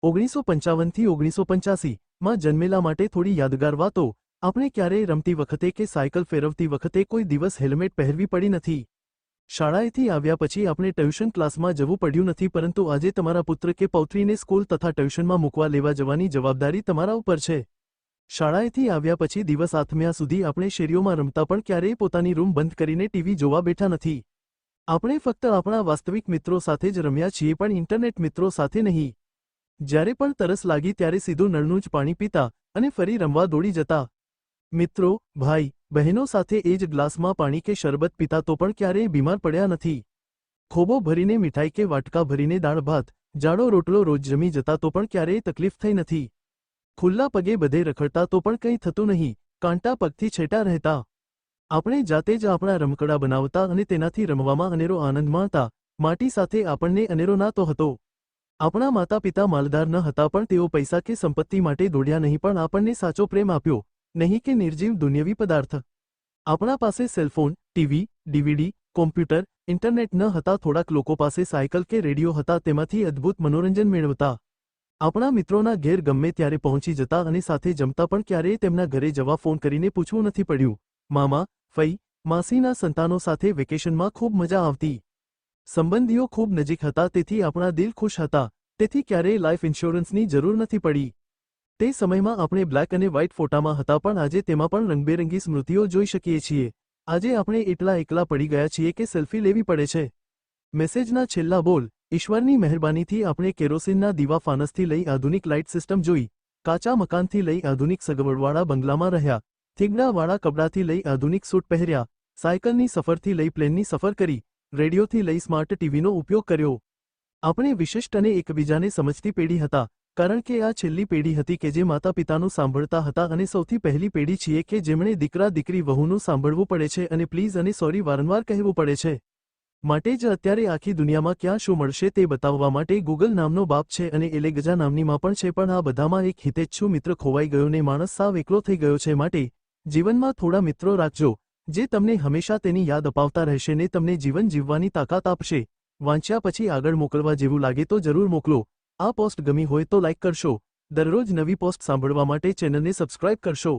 1955 થી 1985 માં જન્મેલા માટે થોડી યાદગાર વાતો। આપણે ક્યારેય રમતી વખતે કે સાયકલ ફેરવતી વખતે કોઈ દિવસ હેલ્મેટ પહેરવી પડી નથી। શાળાએથી આવ્યા પછી આપણે ટ્યુશન ક્લાસમાં જવું પડ્યું નથી, પરંતુ આજે તમારા પુત્ર કે પૌત્રીને સ્કૂલ તથા ટ્યુશનમાં મૂકવા લેવા જવાની જવાબદારી તમારા ઉપર છે। શાળાએથી આવ્યા પછી દિવસ આથમ્યા સુધી આપણે શેરીઓમાં રમતા પણ ક્યારેય પોતાની રૂમ બંધ કરીને ટીવી જોવા બેઠા નથી। આપણે ફક્ત આપણા વાસ્તવિક મિત્રો સાથે જ રમ્યા છીએ, પણ ઇન્ટરનેટ મિત્રો સાથે નહીં। જ્યારે પણ તરસ લાગી ત્યારે સીધું નળનું જ પાણી પીતા અને ફરી રમવા દોડી જતા। મિત્રો, ભાઈ બહેનો સાથે એ જ ગ્લાસમાં પાણી કે શરબત પીતા તો પણ ક્યારેય બીમાર પડ્યા નથી। ખોબો ભરીને મીઠાઈ કે વાટકા ભરીને દાળ ભાત, જાડો રોટલો રોજ જમી જતા તો પણ ક્યારેય તકલીફ થઈ નથી। ખુલ્લા પગે બધે રખડતા તો પણ કંઈ થતું નહીં, કાંટા પગથી છેટા રહેતા। આપણે જાતે જ આપણા રમકડા બનાવતા અને તેનાથી રમવામાં અનેરો આનંદ માણતા। માટી સાથે આપણને અનેરો નાતો હતો। આપણા માતા પિતા માલદાર ન હતા, પણ તેઓ પૈસા કે સંપત્તિ માટે દોડ્યા નહીં, પણ આપણને સાચો પ્રેમ આપ્યો, નહીં કે નિર્જીવ દુન્યવી પદાર્થ। આપણા પાસે cellphone, TV, DVD, computer, internet ન હતા। થોડાક લોકો પાસે સાયકલ કે રેડિયો હતા, તેમાંથી અદ્ભુત મનોરંજન મેળવતા। આપણા મિત્રોના ઘેર ગમે ત્યારે પહોંચી જતા અને સાથે જમતા, પણ ક્યારેય તેમના ઘરે જવા ફોન કરીને પૂછવું નથી પડ્યું। મામા, ફઈ, માસીના સંતાનો સાથે વેકેશનમાં ખૂબ મજા આવતી। સંબંધીઓ ખૂબ નજીક હતા, તેથી આપણા દિલ ખુશ હતા। તેથી ક્યારેય લાઈફ ઇન્સ્યોરન્સની જરૂર નથી પડી। તે સમયમાં આપણે બ્લેક અને વ્હાઇટ ફોટામાં હતા, પણ આજે તેમાં પણ રંગબેરંગી સ્મૃતિઓ જોઈ શકીએ છીએ। આજે આપણે એટલા એકલા પડી ગયા છીએ કે સેલ્ફી લેવી પડે છે। મેસેજના છેલ્લા બોલ। ઈશ્વરની મહેરબાનીથી આપણે કેરોસીનના દીવા ફાનસથી લઈ આધુનિક લાઇટ સિસ્ટમ જોઈ, કાચા મકાનથી લઈ આધુનિક સગવડવાળા બંગલામાં રહ્યા, થીગડાવાળા કપડાથી લઈ આધુનિક સૂટ પહેર્યા, સાયકલની સફરથી લઈ પ્લેનની સફર કરી, રેડિયોથી લઈ સ્માર્ટ ટીવીનો ઉપયોગ કર્યો। આપણે વિશિષ્ટ અને એકબીજાને સમજતી પેઢી હતા, કારણ કે આ છેલ્લી પેઢી હતી કે જે માતા પિતાનું સાંભળતા હતા, અને સૌથી પહેલી પેઢી છીએ કે જેમણે દીકરા દીકરી વહુનું સાંભળવું પડે છે અને પ્લીઝ અને સોરી વારંવાર કહેવું પડે છે। માટે જ અત્યારે આખી દુનિયામાં ક્યાં શું મળશે તે બતાવવા માટે ગૂગલ નામનો બાપ છે અને એલેગજા નામની માં પણ છે, પણ આ બધામાં એક હિતેચ્છુ મિત્ર ખોવાઈ ગયો ને માણસ સાવ એકલો થઈ ગયો છે। માટે જીવનમાં થોડા મિત્રો રાખજો, જે તમને હંમેશા તેની યાદ અપાવતા રહેશે ને તમને જીવન જીવવાની તાકાત આપશે। વાંચ્યા પછી આગળ મોકલવા જેવું લાગે તો જરૂર મોકલો। આ પોસ્ટ ગમી હોય તો લાઇક કરશો। દરરોજ નવી પોસ્ટ સાંભળવા માટે ચેનલને સબસ્ક્રાઇબ કરશો।